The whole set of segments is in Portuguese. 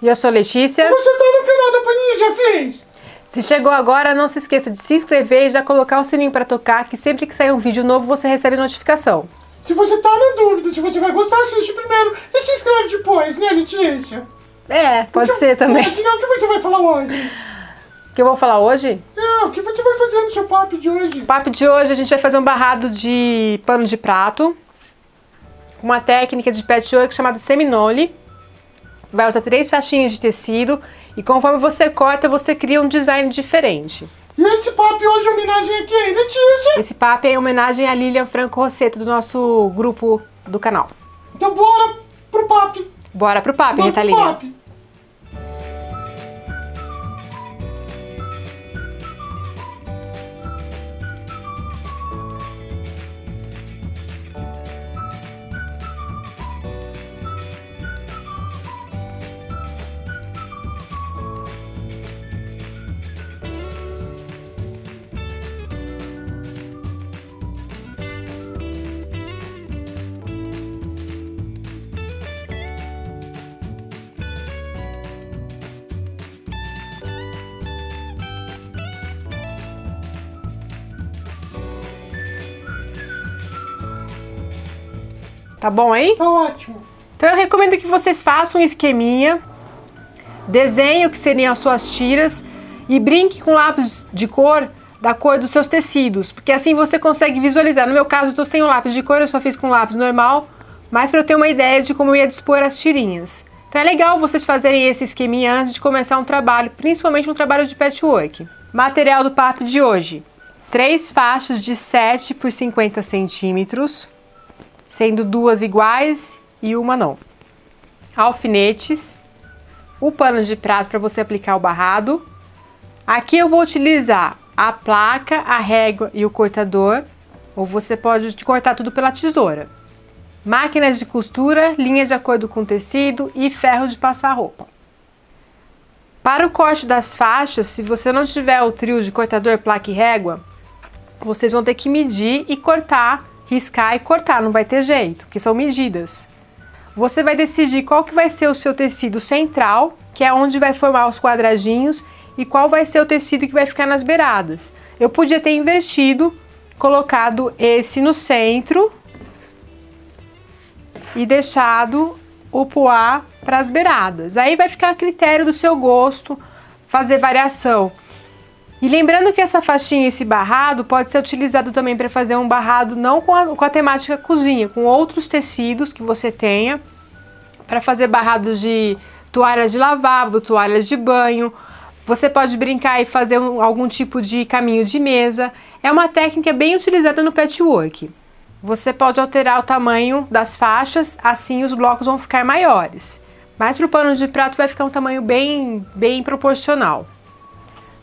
E eu sou Letícia. Você tá no canal da Paninha, já fez? Se chegou agora, não se esqueça de se inscrever e já colocar o sininho para tocar, que sempre que sair um vídeo novo você recebe notificação. Se você tá na dúvida se você vai gostar, assiste primeiro e se inscreve depois, né, Letícia? Pode ser também. O que você vai falar hoje? O que eu vou falar hoje? O que você vai fazer no seu papo de hoje? No papo de hoje a gente vai fazer um barrado de pano de prato com uma técnica de patchwork chamada seminole. Vai usar 3 faixinhas de tecido e conforme você corta, você cria um design diferente. E esse papo hoje é homenagem a quem, Letícia? Esse papo é em homenagem a Lilian Franco Rosseto, do nosso grupo do canal. Então bora pro papo. Bora pro papo, Ritalinha. Tá bom aí? Tá ótimo. Então eu recomendo que vocês façam um esqueminha, desenhem o que seriam as suas tiras e brinque com lápis de cor da cor dos seus tecidos, porque assim você consegue visualizar. No meu caso eu tô sem o lápis de cor, eu só fiz com lápis normal, mas para eu ter uma ideia de como eu ia dispor as tirinhas. Então é legal vocês fazerem esse esqueminha antes de começar um trabalho, principalmente um trabalho de patchwork. Material do papo de hoje: 3 faixas de 7 por 50 centímetros, sendo 2 iguais e uma não. Alfinetes, o pano de prato para você aplicar o barrado. Aqui eu vou utilizar a placa, a régua e o cortador, ou você pode cortar tudo pela tesoura. Máquina de costura, linha de acordo com o tecido e ferro de passar roupa. Para o corte das faixas, se você não tiver o trio de cortador, placa e régua, vocês vão ter que medir e cortar, riscar e cortar, não vai ter jeito, que são medidas. Você vai decidir qual que vai ser o seu tecido central, que é onde vai formar os quadradinhos, e qual vai ser o tecido que vai ficar nas beiradas. Eu podia ter invertido, colocado esse no centro e deixado o poá para as beiradas. Aí vai ficar a critério do seu gosto, fazer variação. E lembrando que essa faixinha, esse barrado, pode ser utilizado também para fazer um barrado não com a temática cozinha, com outros tecidos que você tenha, para fazer barrados de toalha de lavabo, toalha de banho. Você pode brincar e fazer algum tipo de caminho de mesa. É uma técnica bem utilizada no patchwork. Você pode alterar o tamanho das faixas, assim os blocos vão ficar maiores. Mas para o pano de prato vai ficar um tamanho bem proporcional.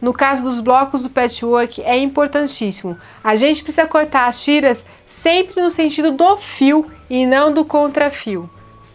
No caso dos blocos do patchwork é importantíssimo. A gente precisa cortar as tiras sempre no sentido do fio e não do contrafio.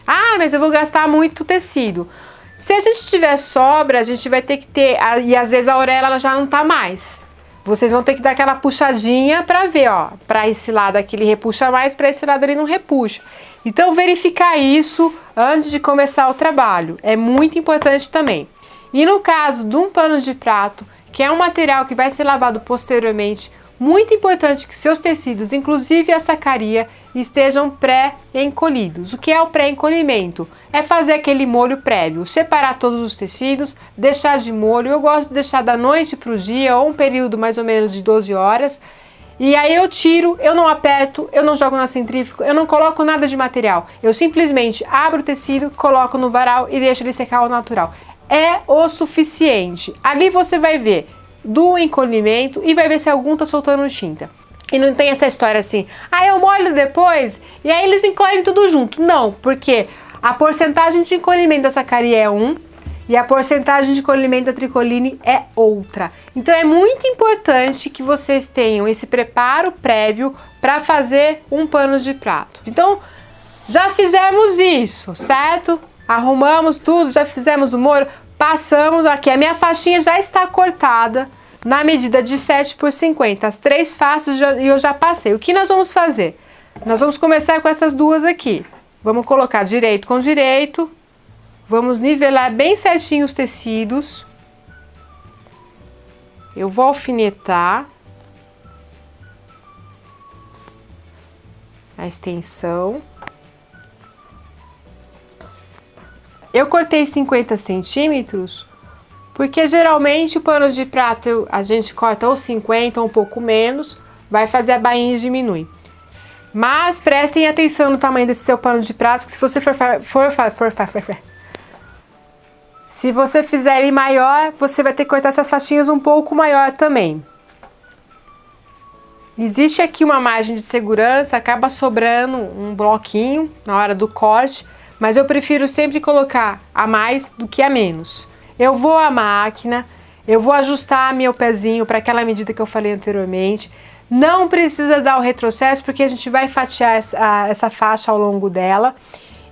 Ah, mas eu vou gastar muito tecido. Se a gente tiver sobra, a gente vai ter que ter, e às vezes a orelha ela já não tá mais. Vocês vão ter que dar aquela puxadinha para ver, ó, para esse lado aqui ele repuxa mais, para esse lado ele não repuxa. Então verificar isso antes de começar o trabalho é muito importante também. E no caso de um pano de prato, que é um material que vai ser lavado posteriormente, muito importante que seus tecidos, inclusive a sacaria, estejam pré-encolhidos. O que é o pré-encolhimento? É fazer aquele molho prévio, separar todos os tecidos, deixar de molho. Eu gosto de deixar da noite para o dia, ou um período mais ou menos de 12 horas. E aí eu tiro, eu não aperto, eu não jogo na centrífuga, eu não coloco nada de material. Eu simplesmente abro o tecido, coloco no varal e deixo ele secar ao natural. É o suficiente. Ali você vai ver do encolhimento e vai ver se algum tá soltando tinta. E não tem essa história assim, eu molho depois e aí eles encolhem tudo junto. Não, porque a porcentagem de encolhimento da sacaria é 1 e a porcentagem de encolhimento da tricoline é outra. Então é muito importante que vocês tenham esse preparo prévio para fazer um pano de prato. Então já fizemos isso, certo? Arrumamos tudo, já fizemos o molho, passamos aqui, a minha faixinha já está cortada na medida de 7 por 50, as 3 faces eu já passei. O que nós vamos fazer? Nós vamos começar com essas duas aqui. Vamos colocar direito com direito, Vamos nivelar bem certinho os tecidos. Eu vou alfinetar a extensão. Eu cortei 50 centímetros, porque geralmente o pano de prato a gente corta ou 50 ou um pouco menos, vai fazer a bainha e diminui. Mas prestem atenção no tamanho desse seu pano de prato, que se você se você fizer ele maior, você vai ter que cortar essas faixinhas um pouco maior também. Existe aqui uma margem de segurança, acaba sobrando um bloquinho na hora do corte, mas eu prefiro sempre colocar a mais do que a menos. Eu vou à máquina, eu vou ajustar meu pezinho para aquela medida que eu falei anteriormente. Não precisa dar o retrocesso, porque a gente vai fatiar essa faixa ao longo dela.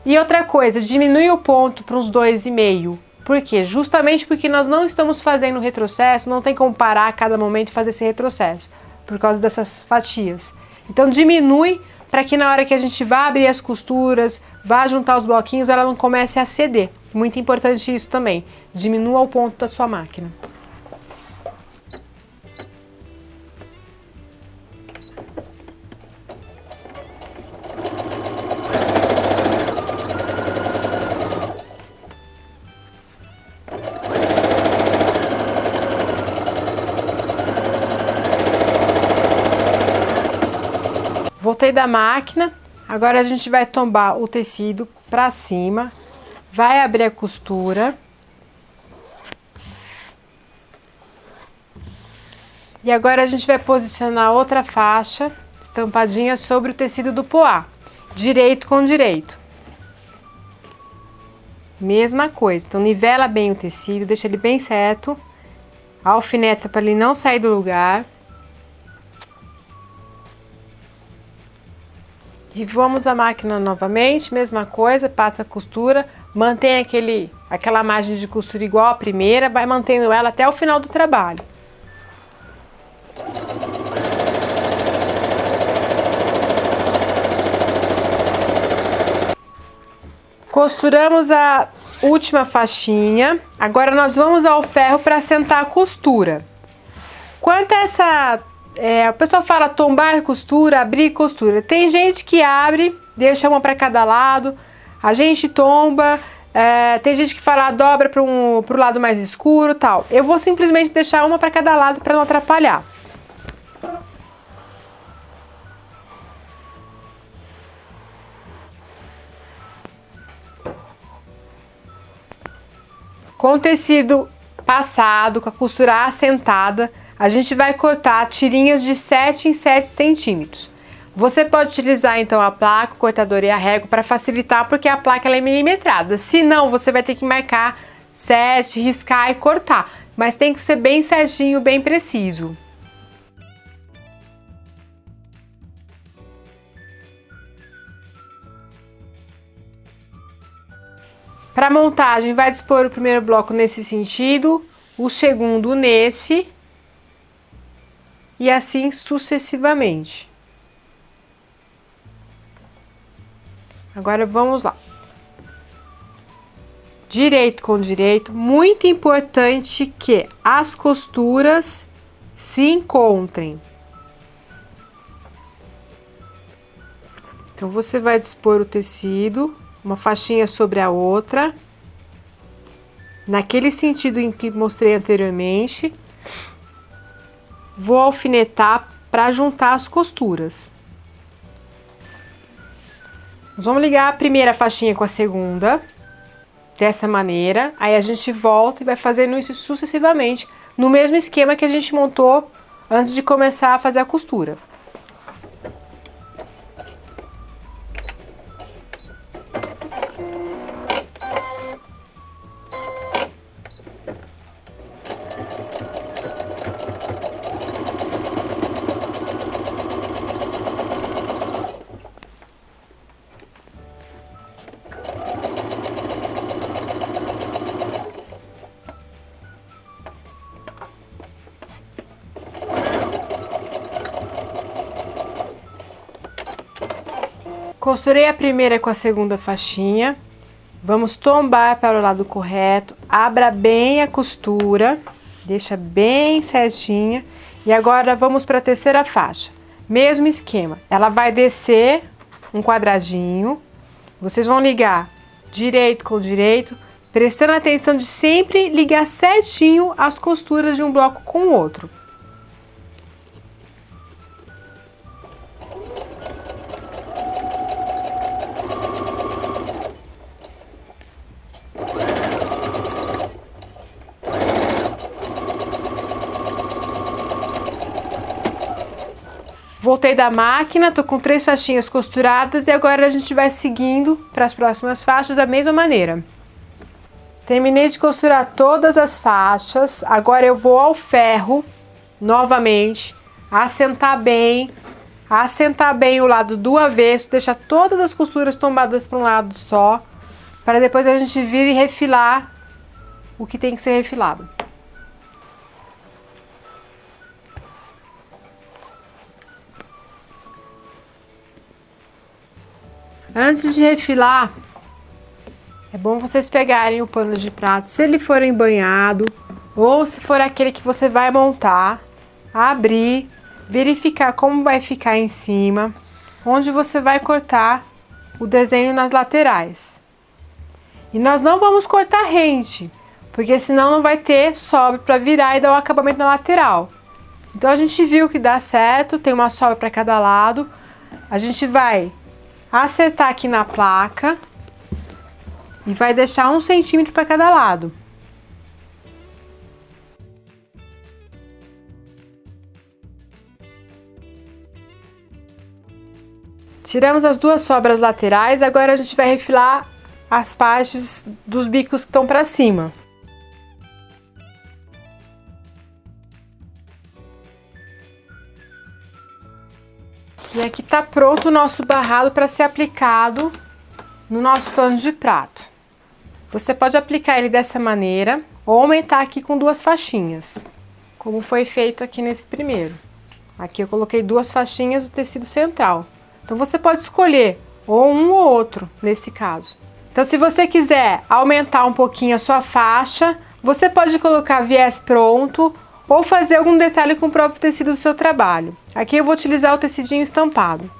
E outra coisa, diminui o ponto para uns 2,5. Por quê? Justamente porque nós não estamos fazendo retrocesso, não tem como parar a cada momento e fazer esse retrocesso, por causa dessas fatias. Então diminui para que na hora que a gente vá abrir as costuras, vá juntar os bloquinhos, ela não comece a ceder. Muito importante isso também. Diminua o ponto da sua máquina. Voltei da máquina, agora a gente vai tombar o tecido para cima, vai abrir a costura. E agora a gente vai posicionar outra faixa estampadinha sobre o tecido do poá, direito com direito. Mesma coisa, então nivela bem o tecido, deixa ele bem certo, alfineta para ele não sair do lugar. E vamos à máquina novamente, mesma coisa, passa a costura, mantém aquela margem de costura igual a primeira, vai mantendo ela até o final do trabalho. Costuramos a última faixinha, agora nós vamos ao ferro para assentar a costura. Quanto a essa... o pessoal fala tombar costura, abrir costura. Tem gente que abre, deixa uma para cada lado, a gente tomba, tem gente que fala dobra pro lado mais escuro, tal. Eu vou simplesmente deixar uma para cada lado para não atrapalhar. Com o tecido passado, com a costura assentada, a gente vai cortar tirinhas de 7 em 7 centímetros. Você pode utilizar então a placa, o cortador e a régua para facilitar, porque a placa ela é milimetrada. Se não, você vai ter que marcar 7, riscar e cortar. Mas tem que ser bem certinho, bem preciso. Para montagem, vai dispor o primeiro bloco nesse sentido, o segundo nesse, e assim sucessivamente. Agora vamos lá. Direito com direito, muito importante que as costuras se encontrem. Então você vai dispor o tecido, uma faixinha sobre a outra, naquele sentido em que mostrei anteriormente. Vou alfinetar para juntar as costuras. Nós vamos ligar a primeira faixinha com a segunda, dessa maneira. Aí a gente volta e vai fazendo isso sucessivamente, no mesmo esquema que a gente montou antes de começar a fazer a costura. Costurei a primeira com a segunda faixinha, Vamos tombar para o lado correto, abra bem a costura, deixa bem certinha. E agora vamos para a terceira faixa. Mesmo esquema, ela vai descer um quadradinho, vocês vão ligar direito com direito, prestando atenção de sempre ligar certinho as costuras de um bloco com o outro. Voltei da máquina, tô com 3 faixinhas costuradas e agora a gente vai seguindo para as próximas faixas da mesma maneira. Terminei de costurar todas as faixas, agora eu vou ao ferro, novamente, assentar bem o lado do avesso, deixar todas as costuras tombadas para um lado só, para depois a gente vir e refilar o que tem que ser refilado. Antes de refilar, é bom vocês pegarem o pano de prato, se ele for embanhado ou se for aquele que você vai montar, abrir, verificar como vai ficar em cima, onde você vai cortar o desenho nas laterais. E nós não vamos cortar rente, porque senão não vai ter sobra para virar e dar o acabamento na lateral. Então a gente viu que dá certo, tem uma sobra para cada lado, a gente vai acertar aqui na placa e vai deixar 1 centímetro para cada lado. Tiramos as 2 sobras laterais, agora a gente vai refilar as partes dos bicos que estão para cima. E aqui tá pronto o nosso barrado para ser aplicado no nosso pano de prato. Você pode aplicar ele dessa maneira ou aumentar aqui com 2 faixinhas, como foi feito aqui nesse primeiro. Aqui eu coloquei 2 faixinhas do tecido central. Então você pode escolher ou um ou outro nesse caso. Então se você quiser aumentar um pouquinho a sua faixa, você pode colocar viés pronto ou fazer algum detalhe com o próprio tecido do seu trabalho. Aqui eu vou utilizar o tecidinho estampado.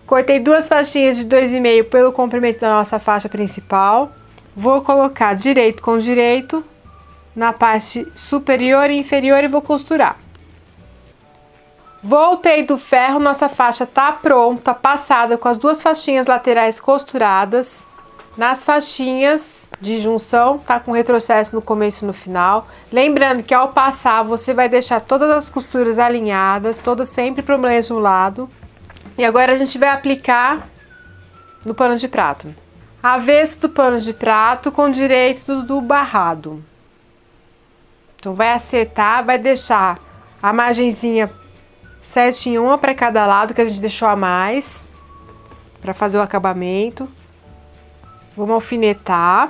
Cortei 2 faixinhas de 2,5 pelo comprimento da nossa faixa principal. Vou colocar direito com direito na parte superior e inferior e vou costurar. Voltei do ferro, nossa faixa tá pronta, passada com as 2 faixinhas laterais costuradas. Nas faixinhas de junção, tá com retrocesso no começo e no final. Lembrando que ao passar, você vai deixar todas as costuras alinhadas, todas sempre para o mesmo lado. E agora a gente vai aplicar no pano de prato. Avesso do pano de prato com direito do barrado. Então vai acertar, vai deixar a margenzinha certinha, uma para cada lado que a gente deixou a mais, para fazer o acabamento. Vamos alfinetar.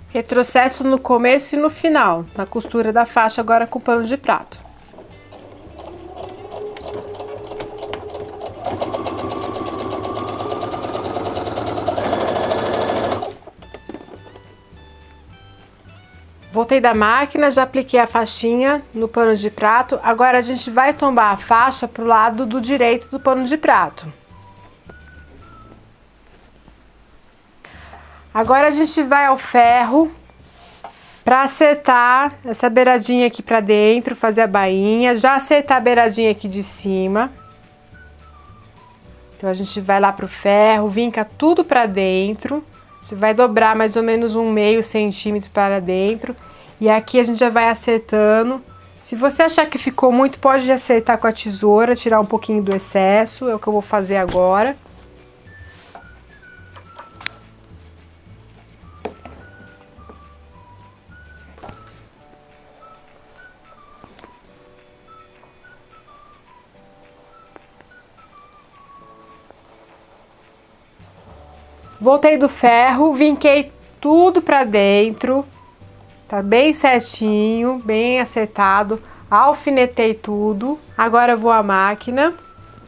Retrocesso no começo e no final, na costura da faixa agora com pano de prato. Voltei da máquina, já apliquei a faixinha no pano de prato. Agora a gente vai tombar a faixa pro lado do direito do pano de prato. Agora a gente vai ao ferro para acertar essa beiradinha aqui para dentro, fazer a bainha, já acertar a beiradinha aqui de cima. Então a gente vai lá pro ferro, vinca tudo para dentro. Você vai dobrar mais ou menos 1/2 centímetro para dentro. E aqui a gente já vai acertando. Se você achar que ficou muito, pode acertar com a tesoura, tirar um pouquinho do excesso. É o que eu vou fazer agora. Voltei do ferro, vinquei tudo pra dentro, tá bem certinho, bem acertado, alfinetei tudo. Agora eu vou à máquina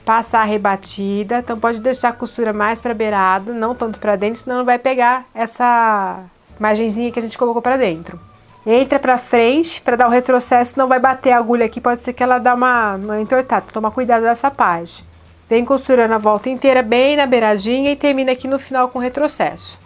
passar a rebatida. Então pode deixar a costura mais para beirada, não tanto para dentro, senão não vai pegar essa margenzinha que a gente colocou para dentro. Entra para frente para dar o retrocesso, não vai bater a agulha aqui, pode ser que ela dá uma entortada. Toma cuidado nessa parte. Vem costurando a volta inteira bem na beiradinha e termina aqui no final com retrocesso.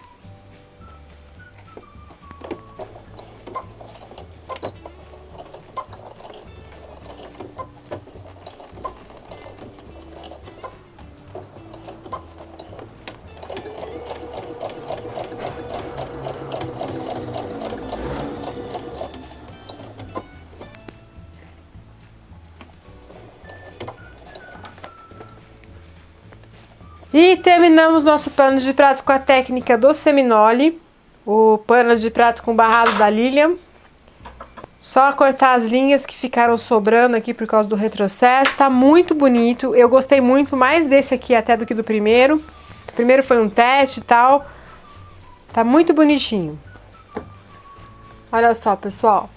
E terminamos nosso pano de prato com a técnica do seminole, o pano de prato com barrado da Lilian. Só cortar as linhas que ficaram sobrando aqui por causa do retrocesso, tá muito bonito. Eu gostei muito mais desse aqui até do que do primeiro. O primeiro foi um teste e tal, tá muito bonitinho. Olha só, pessoal.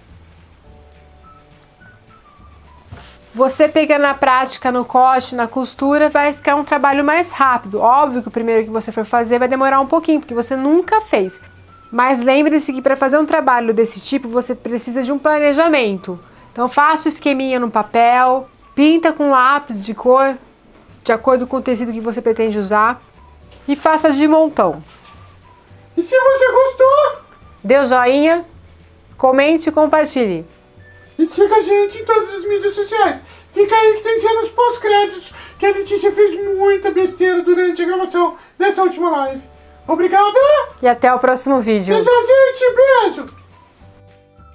Você pegando na prática, no corte, na costura, vai ficar um trabalho mais rápido. Óbvio que o primeiro que você for fazer vai demorar um pouquinho, porque você nunca fez. Mas lembre-se que para fazer um trabalho desse tipo, você precisa de um planejamento. Então faça o esqueminha no papel, pinta com lápis de cor, de acordo com o tecido que você pretende usar, e faça de montão. E se você gostou, dê o joinha, comente e compartilhe. e siga a gente em todas as mídias sociais. Fica aí que tem cenas pós-créditos, que a Letícia fez muita besteira durante a gravação dessa última live. Obrigada! E até o próximo vídeo. Beijo, gente! Beijo!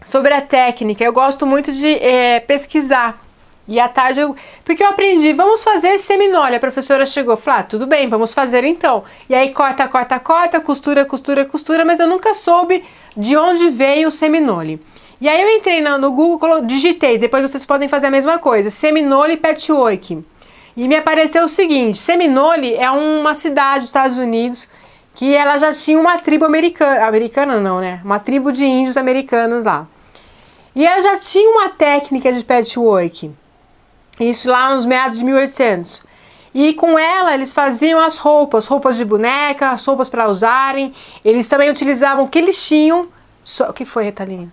Sobre a técnica, eu gosto muito de pesquisar. E à tarde porque eu aprendi, vamos fazer seminole. A professora chegou, falou, tudo bem, vamos fazer então. E aí corta, corta, corta, costura, costura, costura, mas eu nunca soube de onde veio o seminole. E aí eu entrei no Google, digitei, depois vocês podem fazer a mesma coisa, seminole patchwork. E me apareceu o seguinte, Seminole é uma cidade dos Estados Unidos que ela já tinha uma tribo americana não, né? Uma tribo de índios americanos lá. E ela já tinha uma técnica de patchwork, isso lá nos meados de 1800. E com ela eles faziam as roupas de boneca, as roupas para usarem. Eles também utilizavam o que eles tinham. O que foi, Retalinha?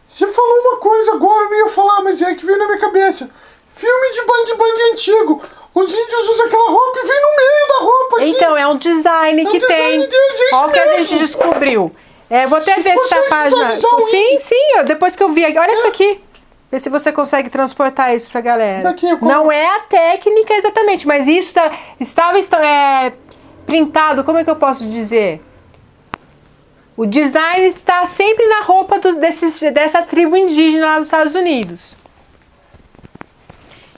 Você falou uma coisa agora, eu não ia falar, mas é que veio na minha cabeça. Filme de bang bang antigo. Os índios usam aquela roupa e vem no meio da roupa aqui. Então, é um design que tem. Olha o que a gente descobriu. Vou até ver se a página... Sim, depois que eu vi aqui. Olha isso aqui. Vê se você consegue transportar isso pra galera. Não é a técnica exatamente, mas isso estava printado, como é que eu posso dizer? O design está sempre na roupa dessa tribo indígena lá dos Estados Unidos.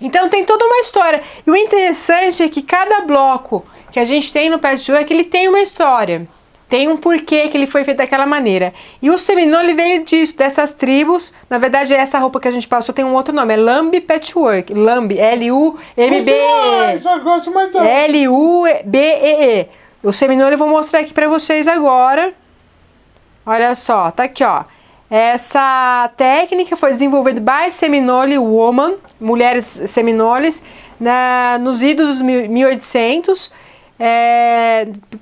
Então tem toda uma história. E o interessante é que cada bloco que a gente tem no patchwork, ele tem uma história. Tem um porquê que ele foi feito daquela maneira. E o seminole veio disso, dessas tribos. Na verdade, essa roupa que a gente passou tem um outro nome. É Lamb Patchwork. Lamb, L-U-M-B-E. L-U-B-E-E. O seminole eu vou mostrar aqui pra vocês agora. Olha só, tá aqui, ó. Essa técnica foi desenvolvida by Seminole Woman, mulheres seminoles, nos idos dos 1800,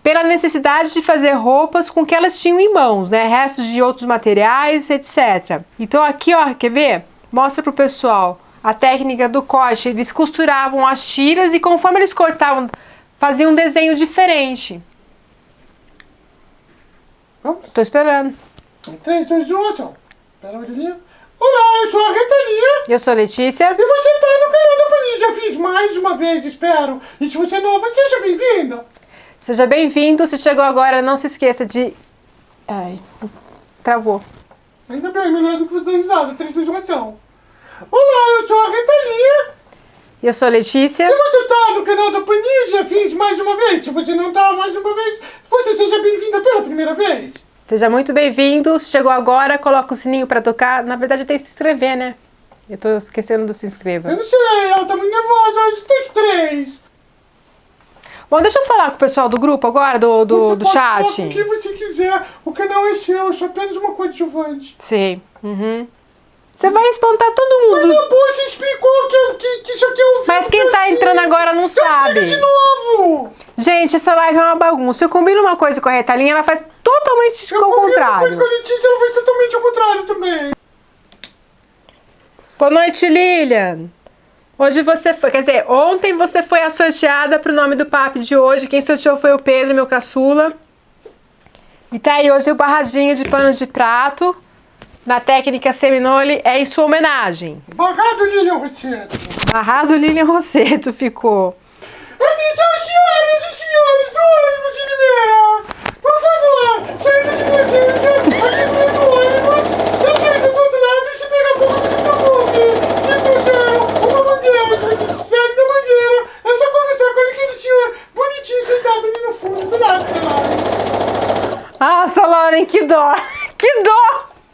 pela necessidade de fazer roupas com o que elas tinham em mãos, né? Restos de outros materiais, etc. Então aqui, ó, quer ver? Mostra pro pessoal a técnica do corte. Eles costuravam as tiras e conforme eles cortavam, faziam um desenho diferente. Tô esperando. 3, 2, 1, ação. Pera, Maria. Olá, eu sou a Retalinha. Eu sou a Letícia. E você tá no canal da Pani. Já fiz mais uma vez, espero. E se você é nova, seja bem-vinda. Seja bem-vindo. Se chegou agora, não se esqueça de... Ai, travou. Ainda bem, melhor do que você dar risada. 3, 2, 1, ação. Olá, eu sou a Retalinha. Eu sou a Letícia. E você tá no canal da Pani, já fiz mais uma vez. Se você não tá mais uma vez, você seja bem-vinda pela primeira vez. Seja muito bem-vindo. Chegou agora, coloca o sininho pra tocar. Na verdade, tem que se inscrever, né? Eu tô esquecendo do se inscreva. Eu não sei, ela tá muito nervosa. Hoje tem 3. Bom, deixa eu falar com o pessoal do grupo agora, do chat. Você pode falar com quem você quiser. O canal é seu, eu sou apenas uma coadjuvante. Sim. Uhum. Você vai espantar todo Mas mundo. na boa, você explicou que isso aqui é o vídeo. Mas quem tá entrando agora não Explica sabe. de novo. Gente, essa live é uma bagunça. Eu combino uma coisa com a Retalinha, ela faz totalmente ao contrário. Depois com a Letícia, ela foi totalmente ao contrário também. Boa noite, Lilian. Hoje você foi, quer dizer, ontem você foi a sorteada pro nome do papo de hoje. Quem sorteou foi o Pedro, meu caçula. E tá aí hoje o barradinho de pano de prato. Na técnica Seminole é em sua homenagem. Barrado, Lilian Rosseto. Barrado Lilian Rosseto ficou. Atenção, senhoras e senhores do ônibus de Limeira. Por favor, saindo de vocês.